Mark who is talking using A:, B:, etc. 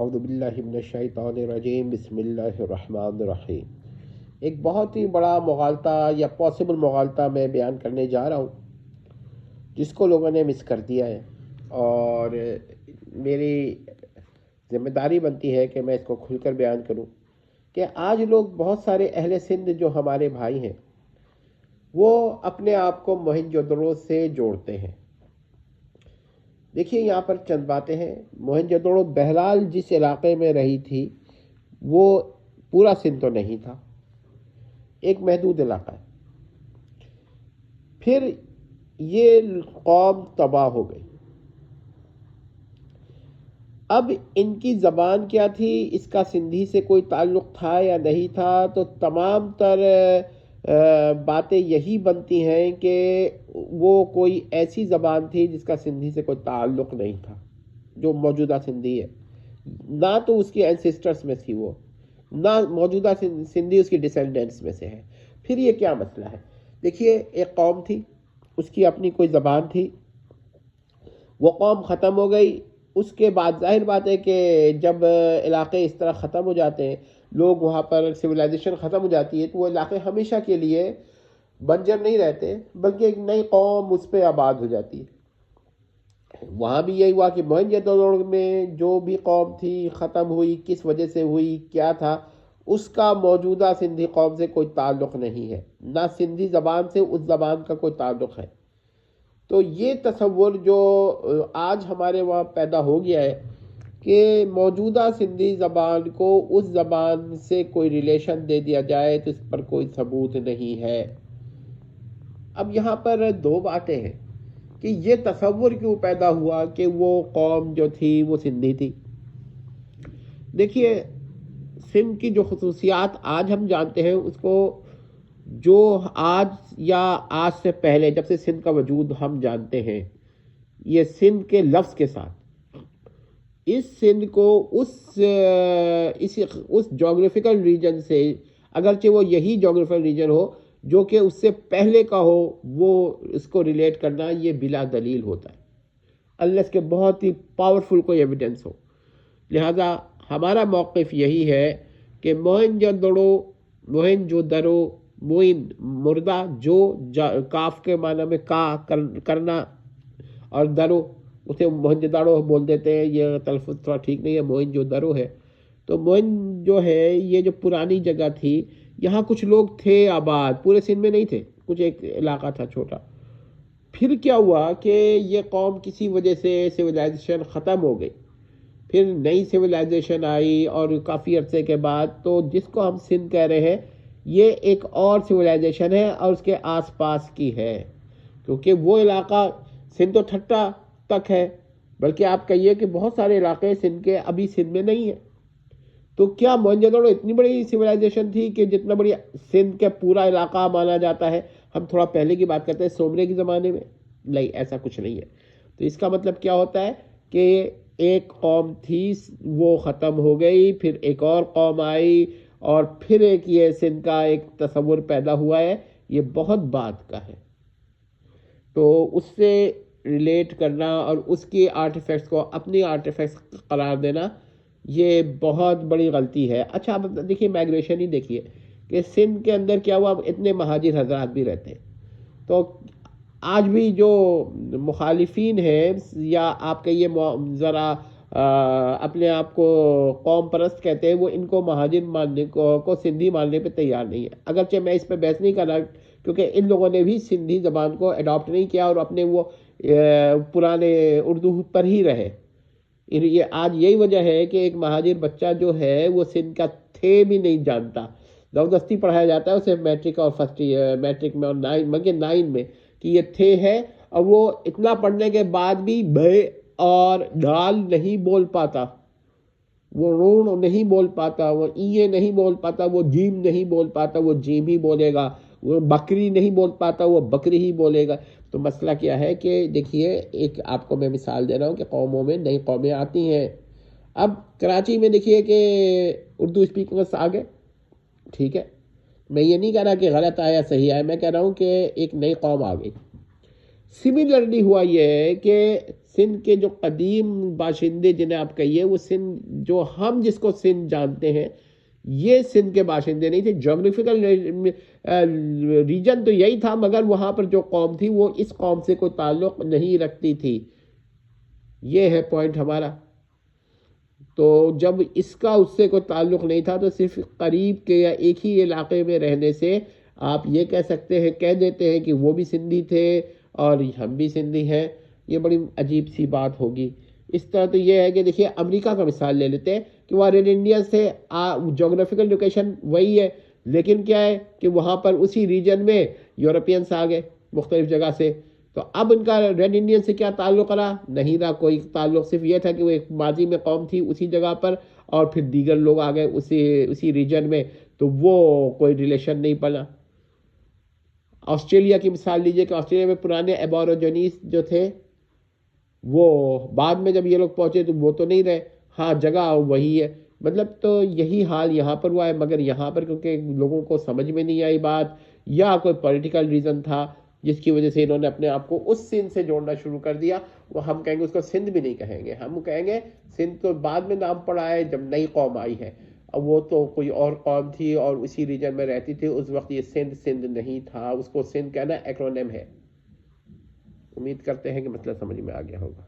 A: اعوذ باللہ من الشیطان الرجیم، بسم اللہ الرحمن الرحیم۔ ایک بہت ہی بڑا مغالطہ یا پاسبل مغالطہ میں بیان کرنے جا رہا ہوں، جس کو لوگوں نے مس کر دیا ہے، اور میری ذمہ داری بنتی ہے کہ میں اس کو کھل کر بیان کروں کہ آج لوگ بہت سارے اہل سندھ جو ہمارے بھائی ہیں وہ اپنے آپ کو موہنجودڑو سے جوڑتے ہیں۔ دیکھیے یہاں پر چند باتیں ہیں۔ موہنجودڑو بہرحال جس علاقے میں رہی تھی وہ پورا سندھ تو نہیں تھا، ایک محدود علاقہ ہے۔ پھر یہ قوم تباہ ہو گئی۔ اب ان کی زبان کیا تھی، اس کا سندھی سے کوئی تعلق تھا یا نہیں تھا، تو تمام تر باتیں یہی بنتی ہیں کہ وہ کوئی ایسی زبان تھی جس کا سندھی سے کوئی تعلق نہیں تھا، جو موجودہ سندھی ہے۔ نہ تو اس کی اینسسٹرز میں تھی وہ، نہ موجودہ سندھی اس کی ڈسینڈنٹس میں سے ہے۔ پھر یہ کیا مسئلہ ہے؟ دیکھیے ایک قوم تھی، اس کی اپنی کوئی زبان تھی، وہ قوم ختم ہو گئی۔ اس کے بعد ظاہر بات ہے کہ جب علاقے اس طرح ختم ہو جاتے ہیں، لوگ وہاں پر سویلائزیشن ختم ہو جاتی ہے، تو وہ علاقے ہمیشہ کے لیے بنجر نہیں رہتے، بلکہ ایک نئی قوم اس پہ آباد ہو جاتی ہے۔ وہاں بھی یہی ہوا کہ موہنجودڑو میں جو بھی قوم تھی ختم ہوئی، کس وجہ سے ہوئی، کیا تھا، اس کا موجودہ سندھی قوم سے کوئی تعلق نہیں ہے، نہ سندھی زبان سے اس زبان کا کوئی تعلق ہے۔ تو یہ تصور جو آج ہمارے وہاں پیدا ہو گیا ہے کہ موجودہ سندھی زبان کو اس زبان سے کوئی ریلیشن دے دیا جائے، تو اس پر کوئی ثبوت نہیں ہے۔ اب یہاں پر دو باتیں ہیں کہ یہ تصور کیوں پیدا ہوا کہ وہ قوم جو تھی وہ سندھی تھی۔ دیکھیے سندھ کی جو خصوصیات آج ہم جانتے ہیں، اس کو جو آج یا آج سے پہلے جب سے سندھ کا وجود ہم جانتے ہیں، یہ سندھ کے لفظ کے ساتھ اس سندھ کو اس جغرافیکل ریجن سے، اگرچہ وہ یہی جغرافیکل ریجن ہو جو کہ اس سے پہلے کا ہو، وہ اس کو ریلیٹ کرنا یہ بلا دلیل ہوتا ہے، اللہ کے بہت ہی پاورفل کوئی ایویڈنس ہو۔ لہذا ہمارا موقف یہی ہے کہ موہنجودڑو، موئن مردہ، جو کاف کے معنی میں کا کرنا، اور درو اسے موہنجودڑو بول دیتے ہیں، یہ تلفظ تھوڑا ٹھیک نہیں ہے، موہنجودڑو ہے۔ تو موئن جو ہے یہ جو پرانی جگہ تھی، یہاں کچھ لوگ تھے آباد، پورے سندھ میں نہیں تھے، کچھ ایک علاقہ تھا چھوٹا۔ پھر کیا ہوا کہ یہ قوم کسی وجہ سے سویلائزیشن ختم ہو گئی، پھر نئی سویلائزیشن آئی، اور کافی عرصے کے بعد تو جس کو ہم سندھ کہہ رہے ہیں یہ ایک اور سویلائزیشن ہے، اور اس کے آس پاس کی ہے، کیونکہ وہ علاقہ سندھ تو ٹھٹا تک ہے، بلکہ آپ کہیے کہ بہت سارے علاقے سندھ کے ابھی سندھ میں نہیں ہیں۔ تو کیا موہنجودڑو اتنی بڑی سویلائزیشن تھی کہ جتنا بڑی سندھ کا پورا علاقہ مانا جاتا ہے؟ ہم تھوڑا پہلے کی بات کرتے ہیں، سومرے کے زمانے میں، نہیں، ایسا کچھ نہیں ہے۔ تو اس کا مطلب کیا ہوتا ہے کہ ایک قوم تھی وہ ختم ہو گئی، پھر ایک اور قوم آئی، اور پھر ایک یہ سندھ کا ایک تصور پیدا ہوا ہے، یہ بہت بات کا ہے۔ تو اس سے ریلیٹ کرنا اور اس کی آرٹیفیکٹس کو اپنی آرٹیفیکٹس قرار دینا، یہ بہت بڑی غلطی ہے۔ اچھا اب دیکھیے مائگریشن ہی دیکھیے کہ سندھ کے اندر کیا ہوا، اتنے مہاجر حضرات بھی رہتے ہیں، تو آج بھی جو مخالفین ہیں، یا آپ کہیے ذرا اپنے آپ کو قوم پرست کہتے ہیں، وہ ان کو مہاجر ماننے کو سندھی ماننے پہ تیار نہیں ہے۔ اگرچہ میں اس پہ بحث نہیں کر رہا، کیونکہ ان لوگوں نے بھی سندھی زبان کو اڈاپٹ نہیں کیا، اور اپنے وہ پرانے اردو پر ہی رہے۔ یہ آج یہی وجہ ہے کہ ایک مہاجر بچہ جو ہے وہ سندھ کا تھے بھی نہیں جانتا، زبردستی پڑھایا جاتا ہے اسے میٹرک اور میٹرک میں اور نائن میں کہ یہ تھے ہے، اور وہ اتنا پڑھنے کے بعد بھی بے اور ڈال نہیں بول پاتا، وہ رون نہیں بول پاتا، وہ ایے نہیں بول پاتا، وہ جیم نہیں بول پاتا، وہ جیم ہی بولے گا، وہ بکری نہیں بول پاتا، وہ بکری ہی بولے گا۔ تو مسئلہ کیا ہے کہ دیکھیے ایک آپ کو میں مثال دے رہا ہوں کہ قوموں میں نئی قومیں آتی ہیں۔ اب کراچی میں دیکھیے کہ اردو اسپیکرز آ گئے، ٹھیک ہے، میں یہ نہیں کہہ رہا کہ غلط آیا صحیح آیا، میں کہہ رہا ہوں کہ ایک نئی قوم آ گئی۔ سملرلی ہوا یہ ہے کہ سندھ کے جو قدیم باشندے جنہیں آپ کہیے وہ سندھ جو ہم جس کو سندھ جانتے ہیں یہ سندھ کے باشندے نہیں تھے. جغرافیکل ریجن تو یہی تھا مگر وہاں پر جو قوم تھی وہ اس قوم سے کوئی تعلق نہیں رکھتی تھی. یہ ہے پوائنٹ ہمارا. تو جب اس کا اس سے کوئی تعلق نہیں تھا تو صرف قریب کے یا ایک ہی علاقے میں رہنے سے آپ یہ کہہ سکتے ہیں کہہ دیتے ہیں کہ وہ بھی سندھی تھے اور ہم بھی سندھی ہیں. یہ بڑی عجیب سی بات ہوگی. اس طرح تو یہ ہے کہ دیکھیے امریکہ کا مثال لے لیتے ہیں کہ وہ ریڈ انڈیا سے جغرافیکل لوکیشن وہی ہے لیکن کیا ہے کہ وہاں پر اسی ریجن میں یورپینس آ گئے مختلف جگہ سے. تو اب ان کا ریڈ انڈین سے کیا تعلق رہا؟ نہیں رہا کوئی تعلق. صرف یہ تھا کہ وہ ایک ماضی میں قوم تھی اسی جگہ پر اور پھر دیگر لوگ آ گئے اسی ریجن میں تو وہ کوئی ریلیشن نہیں پڑا. آسٹریلیا کی مثال لیجئے کہ آسٹریلیا میں پرانے ایبوریجنیز جو تھے وہ بعد میں جب یہ لوگ پہنچے تو وہ تو نہیں رہے. ہاں جگہ وہی ہے. مطلب تو یہی حال یہاں پر ہوا ہے مگر یہاں پر کیونکہ لوگوں کو سمجھ میں نہیں آئی بات یا کوئی پولیٹیکل ریزن تھا جس کی وجہ سے انہوں نے اپنے آپ کو اس سندھ سے جوڑنا شروع کر دیا. وہ ہم کہیں گے اس کو سندھ بھی نہیں کہیں گے, ہم کہیں گے سندھ تو بعد میں نام پڑا ہے جب نئی قوم آئی ہے. اب وہ تو کوئی اور قوم تھی اور اسی ریجن میں رہتی تھی. اس وقت یہ سندھ نہیں تھا, اس کو سندھ کہنا ایکرونیم ہے. امید کرتے ہیں کہ مسئلہ سمجھ میں آ گیا ہوگا.